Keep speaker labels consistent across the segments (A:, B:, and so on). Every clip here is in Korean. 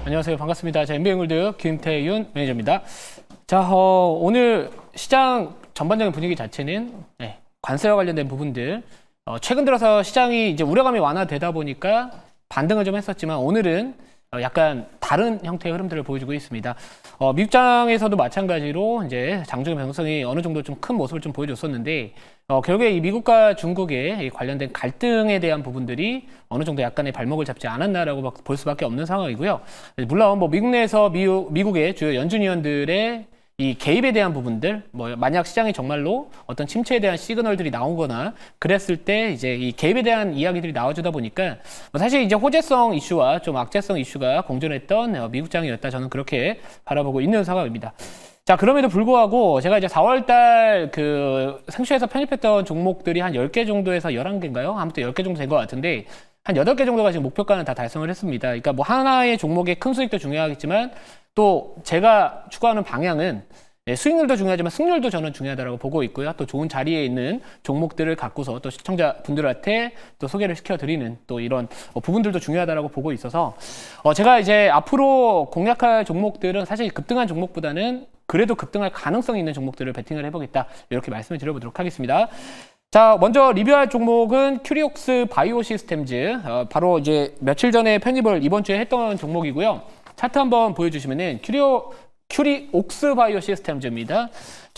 A: 안녕하세요. 반갑습니다. 자, MBN골드 김태윤 매니저입니다. 자, 오늘 시장 전반적인 분위기 자체는 관세와 관련된 부분들, 최근 들어서 시장이 이제 우려감이 완화되다 보니까 반등을 좀 했었지만 오늘은 약간 다른 형태의 흐름들을 보여주고 있습니다. 미국장에서도 마찬가지로 이제 장중의 변동성이 어느 정도 좀 큰 모습을 좀 보여줬었는데, 결국에 이 미국과 중국의 관련된 갈등에 대한 부분들이 어느 정도 약간의 발목을 잡지 않았나라고 볼 수밖에 없는 상황이고요. 물론 뭐 미국 내에서 미국의 주요 연준위원들의 이 개입에 대한 부분들, 뭐 만약 시장이 정말로 어떤 침체에 대한 시그널들이 나오거나 그랬을 때 이제 이 개입에 대한 이야기들이 나와주다 보니까 뭐 사실 이제 호재성 이슈와 좀 악재성 이슈가 공존했던 미국장이었다, 저는 그렇게 바라보고 있는 상황입니다. 자, 그럼에도 불구하고 제가 이제 4월달 그 생쇼에서 편입했던 종목들이 한 10개 정도에서 11개인가요? 아무튼 10개 정도 된 것 같은데 한 8개 정도가 지금 목표가는 다 달성을 했습니다. 그러니까 뭐 하나의 종목의 큰 수익도 중요하겠지만 또 제가 추구하는 방향은 수익률도 중요하지만 승률도 저는 중요하다고 보고 있고요. 또 좋은 자리에 있는 종목들을 갖고서 또 시청자분들한테 또 소개를 시켜드리는 또 이런 부분들도 중요하다고 보고 있어서 제가 이제 앞으로 공략할 종목들은 사실 급등한 종목보다는 그래도 급등할 가능성이 있는 종목들을 베팅을 해보겠다, 이렇게 말씀을 드려보도록 하겠습니다. 자, 먼저 리뷰할 종목은 큐리옥스 바이오 시스템즈, 바로 이제 며칠 전에 편입을 이번 주에 했던 종목이고요. 차트 한번 보여주시면은 큐리옥스 바이오 시스템즈입니다.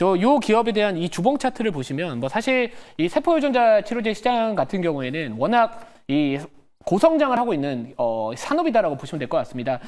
A: 요 기업에 대한 이 주봉 차트를 보시면 뭐 사실 이 세포유전자 치료제 시장 같은 경우에는 워낙 이 고성장을 하고 있는 산업이다라고 보시면 될 것 같습니다.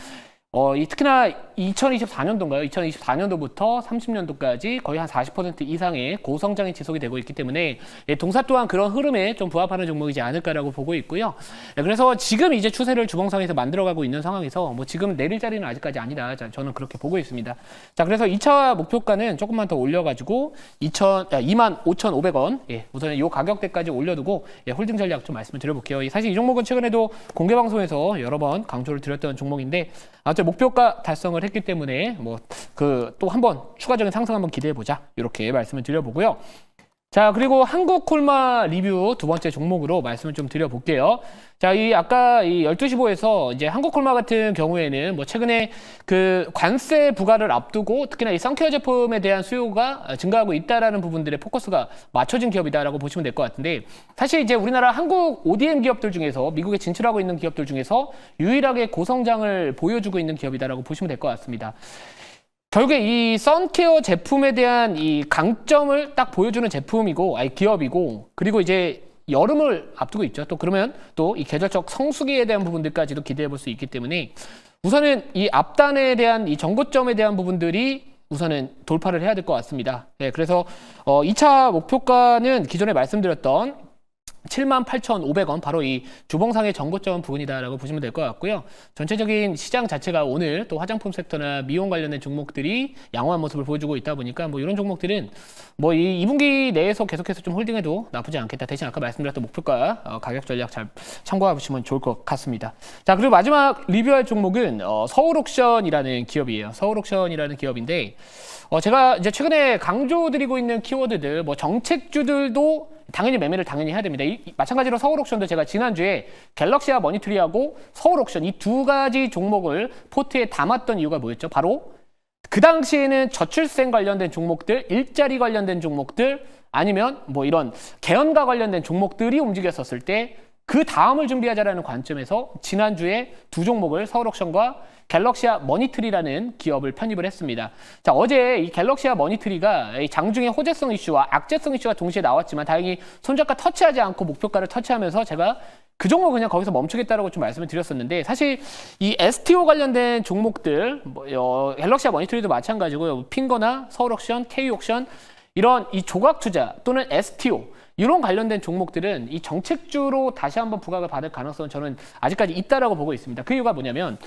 A: 특히나 2024년도인가요? 2024년도부터 30년도까지 거의 한 40% 이상의 고성장이 지속이 되고 있기 때문에 동사 또한 그런 흐름에 좀 부합하는 종목이지 않을까라고 보고 있고요. 그래서 지금 이제 추세를 주봉상에서 만들어가고 있는 상황에서 뭐 지금 내릴 자리는 아직까지 아니다, 저는 그렇게 보고 있습니다. 자, 그래서 2차 목표가는 조금만 더 올려가지고 25,500원, 우선 이 가격대까지 올려두고 홀딩 전략 좀 말씀을 드려볼게요. 사실 이 종목은 최근에도 공개 방송에서 여러 번 강조를 드렸던 종목인데, 아무튼 목표가 달성을 했기 때문에 뭐 또 한번 추가적인 상승 한번 기대해 보자, 이렇게 말씀을 드려보고요. 자, 그리고 한국콜마 리뷰 두 번째 종목으로 말씀을 좀 드려볼게요. 자, 아까 12시 보에서 이제 한국콜마 같은 경우에는 뭐 최근에 그 관세 부과를 앞두고 특히나 이 선케어 제품에 대한 수요가 증가하고 있다라는 부분들의 포커스가 맞춰진 기업이다라고 보시면 될 것 같은데, 사실 이제 우리나라 한국 ODM 기업들 중에서 미국에 진출하고 있는 기업들 중에서 유일하게 고성장을 보여주고 있는 기업이다라고 보시면 될 것 같습니다. 결국에 이 선케어 제품에 대한 이 강점을 딱 보여주는 제품이고, 기업이고, 그리고 이제 여름을 앞두고 있죠. 또 그러면 또 이 계절적 성수기에 대한 부분들까지도 기대해 볼 수 있기 때문에 우선은 이 앞단에 대한 이 정고점에 대한 부분들이 우선은 돌파를 해야 될 것 같습니다. 그래서 2차 목표가는 기존에 말씀드렸던 78,500원, 바로 이 주봉상의 정고점 부분이다라고 보시면 될 것 같고요. 전체적인 시장 자체가 오늘 또 화장품 섹터나 미용 관련된 종목들이 양호한 모습을 보여주고 있다 보니까 뭐 이런 종목들은 뭐 이 2분기 내에서 계속해서 좀 홀딩해도 나쁘지 않겠다. 대신 아까 말씀드렸던 목표가 가격 전략 잘 참고해 보시면 좋을 것 같습니다. 자, 그리고 마지막 리뷰할 종목은 서울옥션이라는 기업이에요. 서울옥션이라는 기업인데 제가 이제 최근에 강조드리고 있는 키워드들, 뭐 정책주들도 당연히 매매를 당연히 해야 됩니다. 마찬가지로 서울옥션도 제가 지난주에 갤럭시와 머니트리하고 서울옥션 이 두 가지 종목을 포트에 담았던 이유가 뭐였죠? 바로 그 당시에는 저출생 관련된 종목들, 일자리 관련된 종목들, 아니면 뭐 이런 개연가 관련된 종목들이 움직였었을 때 그 다음을 준비하자라는 관점에서 지난주에 두 종목을 서울옥션과 갤럭시와 머니트리라는 기업을 편입을 했습니다. 자, 어제 이 갤럭시와 머니트리가 장중에 호재성 이슈와 악재성 이슈가 동시에 나왔지만 다행히 손저가 터치하지 않고 목표가를 터치하면서 제가 그 종목 그냥 거기서 멈추겠다라고 좀 말씀을 드렸었는데, 사실 이 STO 관련된 종목들, 갤럭시와 머니트리도 마찬가지고요. 핑거나 서울옥션, K옥션, 이런 이 조각 투자 또는 STO 이런 관련된 종목들은 이 정책주로 다시 한번 부각을 받을 가능성은 저는 아직까지 있다라고 보고 있습니다. 그 이유가 뭐냐면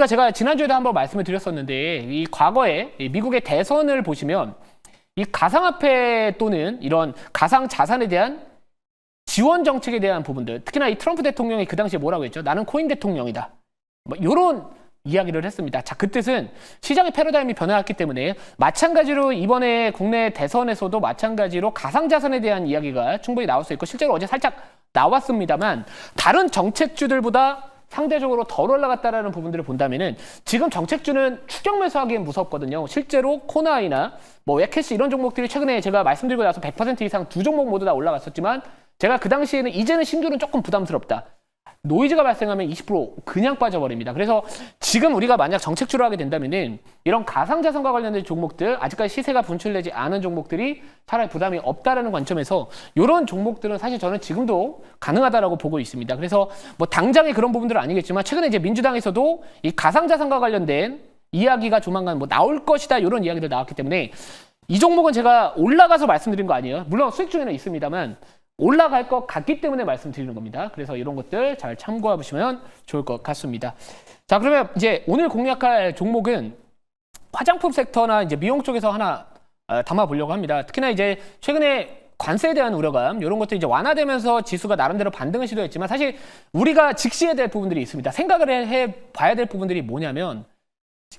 A: 제가 지난주에도 한번 말씀을 드렸었는데, 이 과거에 미국의 대선을 보시면 이 가상화폐 또는 이런 가상 자산에 대한 지원 정책에 대한 부분들, 특히나 이 트럼프 대통령이 그 당시에 뭐라고 했죠? 나는 코인 대통령이다. 뭐 이런 이야기를 했습니다. 자, 그 뜻은 시장의 패러다임이 변화했기 때문에 마찬가지로 이번에 국내 대선에서도 마찬가지로 가상자산에 대한 이야기가 충분히 나올 수 있고 실제로 어제 살짝 나왔습니다만 다른 정책주들보다 상대적으로 덜 올라갔다라는 부분들을 본다면은 지금 정책주는 추격 매수하기엔 무섭거든요. 실제로 코나이나 뭐 웨캐시 이런 종목들이 최근에 제가 말씀드리고 나서 100% 이상 두 종목 모두 다 올라갔었지만 제가 그 당시에는 이제는 신규는 조금 부담스럽다. 노이즈가 발생하면 20% 그냥 빠져버립니다. 그래서 지금 우리가 만약 정책주를 하게 된다면은 이런 가상자산과 관련된 종목들, 아직까지 시세가 분출되지 않은 종목들이 차라리 부담이 없다라는 관점에서 이런 종목들은 사실 저는 지금도 가능하다라고 보고 있습니다. 그래서 뭐 당장의 그런 부분들은 아니겠지만 최근에 이제 민주당에서도 이 가상자산과 관련된 이야기가 조만간 뭐 나올 것이다 이런 이야기들 나왔기 때문에 이 종목은 제가 올라가서 말씀드린 거 아니에요. 물론 수익 중에는 있습니다만 올라갈 것 같기 때문에 말씀드리는 겁니다. 그래서 이런 것들 잘 참고해 보시면 좋을 것 같습니다. 자, 그러면 이제 오늘 공략할 종목은 화장품 섹터나 이제 미용 쪽에서 하나 담아 보려고 합니다. 특히나 이제 최근에 관세에 대한 우려감 이런 것들이 이제 완화되면서 지수가 나름대로 반등을 시도했지만 사실 우리가 직시해야 될 부분들이 있습니다. 생각을 해 봐야 될 부분들이 뭐냐면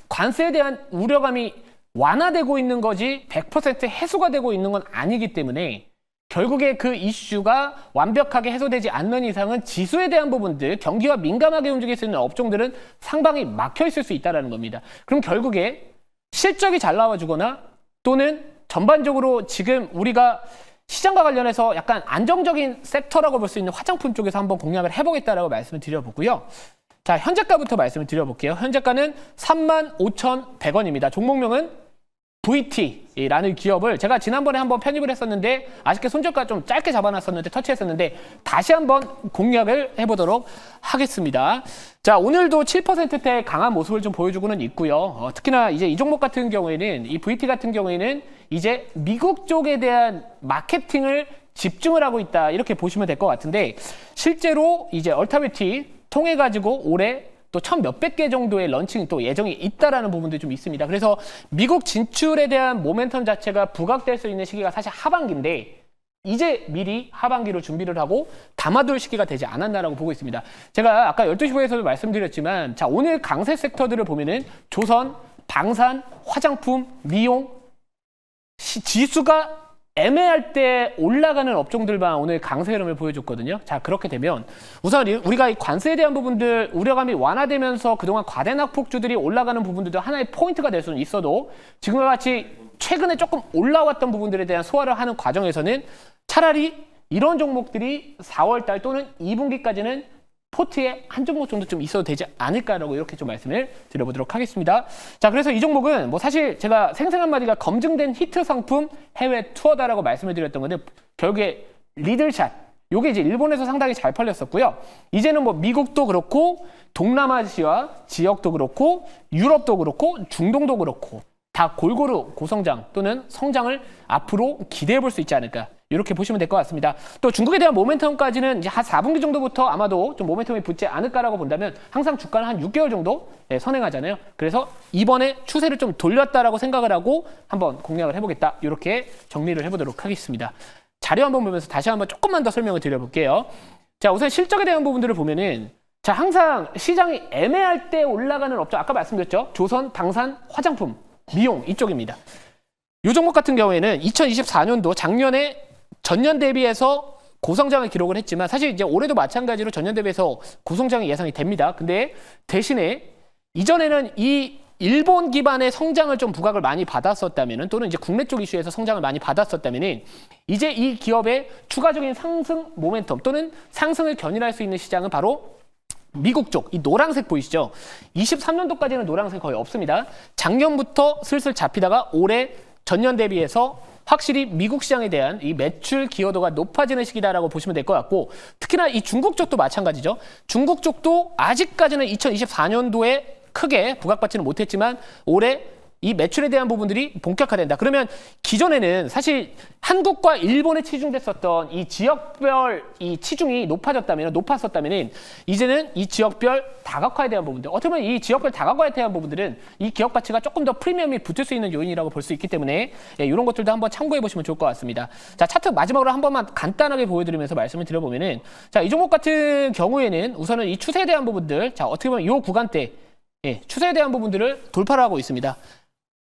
A: 관세에 대한 우려감이 완화되고 있는 거지 100% 해소가 되고 있는 건 아니기 때문에 결국에 그 이슈가 완벽하게 해소되지 않는 이상은 지수에 대한 부분들, 경기와 민감하게 움직일 수 있는 업종들은 상방이 막혀 있을 수 있다는 겁니다. 그럼 결국에 실적이 잘 나와주거나 또는 전반적으로 지금 우리가 시장과 관련해서 약간 안정적인 섹터라고 볼 수 있는 화장품 쪽에서 한번 공략을 해보겠다라고 말씀을 드려보고요. 자, 현재가부터 말씀을 드려볼게요. 현재가는 35,100원입니다. 종목명은 VT라는 기업을 제가 지난번에 한번 편입을 했었는데 아쉽게 손절가 좀 짧게 잡아놨었는데 터치했었는데 다시 한번 공략을 해보도록 하겠습니다. 자, 오늘도 7%대 강한 모습을 좀 보여주고는 있고요. 특히나 이제 이 종목 같은 경우에는 이 VT 같은 경우에는 이제 미국 쪽에 대한 마케팅을 집중을 하고 있다 이렇게 보시면 될 것 같은데 실제로 이제 얼타뷰티 통해 가지고 올해 또 1,000몇백 개 정도의 런칭 또 예정이 있다라는 부분도 좀 있습니다. 그래서 미국 진출에 대한 모멘텀 자체가 부각될 수 있는 시기가 사실 하반기인데 이제 미리 하반기로 준비를 하고 담아둘 시기가 되지 않았나라고 보고 있습니다. 제가 아까 12시 후에서도 말씀드렸지만 자, 오늘 강세 섹터들을 보면은 조선, 방산, 화장품, 미용, 지수가 애매할 때 올라가는 업종들만 오늘 강세 흐름을 보여줬거든요. 자, 그렇게 되면 우선 우리가 이 관세에 대한 부분들 우려감이 완화되면서 그동안 과대낙폭주들이 올라가는 부분들도 하나의 포인트가 될 수는 있어도 지금과 같이 최근에 조금 올라왔던 부분들에 대한 소화를 하는 과정에서는 차라리 이런 종목들이 4월달 또는 2분기까지는 포트에 한 종목 정도 좀 있어도 되지 않을까라고 이렇게 좀 말씀을 드려보도록 하겠습니다. 자, 그래서 이 종목은 뭐 사실 제가 생생한 마디가 검증된 히트 상품 해외 투어다라고 말씀을 드렸던 건데 결국에 리들샷 요게 이제 일본에서 상당히 잘 팔렸었고요. 이제는 뭐 미국도 그렇고 동남아시아 지역도 그렇고 유럽도 그렇고 중동도 그렇고 다 골고루 고성장 또는 성장을 앞으로 기대해 볼 수 있지 않을까 이렇게 보시면 될 것 같습니다. 또 중국에 대한 모멘텀까지는 이제 한 4분기 정도부터 아마도 좀 모멘텀이 붙지 않을까라고 본다면 항상 주가는 한 6개월 정도 선행하잖아요. 그래서 이번에 추세를 좀 돌렸다라고 생각을 하고 한번 공략을 해보겠다 이렇게 정리를 해보도록 하겠습니다. 자료 한번 보면서 다시 한번 조금만 더 설명을 드려볼게요. 자, 우선 실적에 대한 부분들을 보면은 자, 항상 시장이 애매할 때 올라가는 업종 아까 말씀드렸죠. 조선, 방산, 화장품, 미용 이쪽입니다. 이 종목 같은 경우에는 2024년도 작년에 전년 대비해서 고성장을 기록을 했지만 사실 이제 올해도 마찬가지로 전년 대비해서 고성장이 예상이 됩니다. 근데 대신에 이전에는 이 일본 기반의 성장을 좀 부각을 많이 받았었다면은 또는 이제 국내 쪽 이슈에서 성장을 많이 받았었다면은 이제 이 기업의 추가적인 상승 모멘텀 또는 상승을 견인할 수 있는 시장은 바로 미국 쪽, 이 노란색 보이시죠? 23년도까지는 노란색 거의 없습니다. 작년부터 슬슬 잡히다가 올해 전년 대비해서 확실히 미국 시장에 대한 이 매출 기여도가 높아지는 시기다라고 보시면 될 것 같고 특히나 이 중국 쪽도 마찬가지죠. 중국 쪽도 아직까지는 2024년도에 크게 부각받지는 못했지만 올해 이 매출에 대한 부분들이 본격화된다. 그러면 기존에는 사실 한국과 일본에 치중됐었던 이 지역별 이 치중이 높았었다면 이제는 이 지역별 다각화에 대한 부분들 어떻게 보면 이 지역별 다각화에 대한 부분들은 이 기업 가치가 조금 더 프리미엄이 붙을 수 있는 요인이라고 볼 수 있기 때문에 이런 것들도 한번 참고해 보시면 좋을 것 같습니다. 자, 차트 마지막으로 한 번만 간단하게 보여드리면서 말씀을 드려보면은 자, 이 종목 같은 경우에는 우선은 이 추세에 대한 부분들 자, 어떻게 보면 이 구간대 추세에 대한 부분들을 돌파를 하고 있습니다.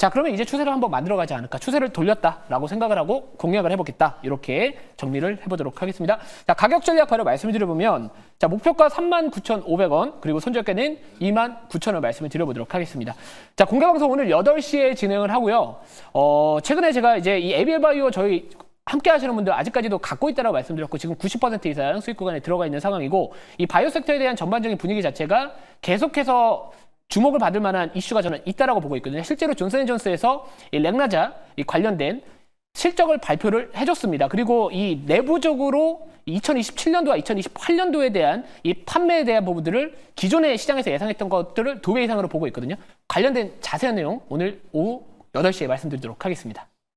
A: 자, 그러면 이제 추세를 한번 만들어가지 않을까. 추세를 돌렸다라고 생각을 하고 공략을 해보겠다. 이렇게 정리를 해보도록 하겠습니다. 자, 가격 전략 바로 말씀을 드려보면, 자, 목표가 39,500원, 그리고 손절가는 29,000원 말씀을 드려보도록 하겠습니다. 자, 공개방송 오늘 8시에 진행을 하고요. 최근에 제가 이제 이 에비바이오 저희 함께 하시는 분들 아직까지도 갖고 있다라고 말씀드렸고, 지금 90% 이상 수익 구간에 들어가 있는 상황이고, 이 바이오 섹터에 대한 전반적인 분위기 자체가 계속해서 주목을 받을 만한 이슈가 저는 있다라고 보고 있거든요. 실제로 존슨앤존스에서 이 렉나자 이 관련된 실적을 발표를 해줬습니다. 그리고 이 내부적으로 2027년도와 2028년도에 대한 이 판매에 대한 부분들을 기존의 시장에서 예상했던 것들을 2배 이상으로 보고 있거든요. 관련된 자세한 내용 오늘 오후 8시에 말씀드리도록 하겠습니다.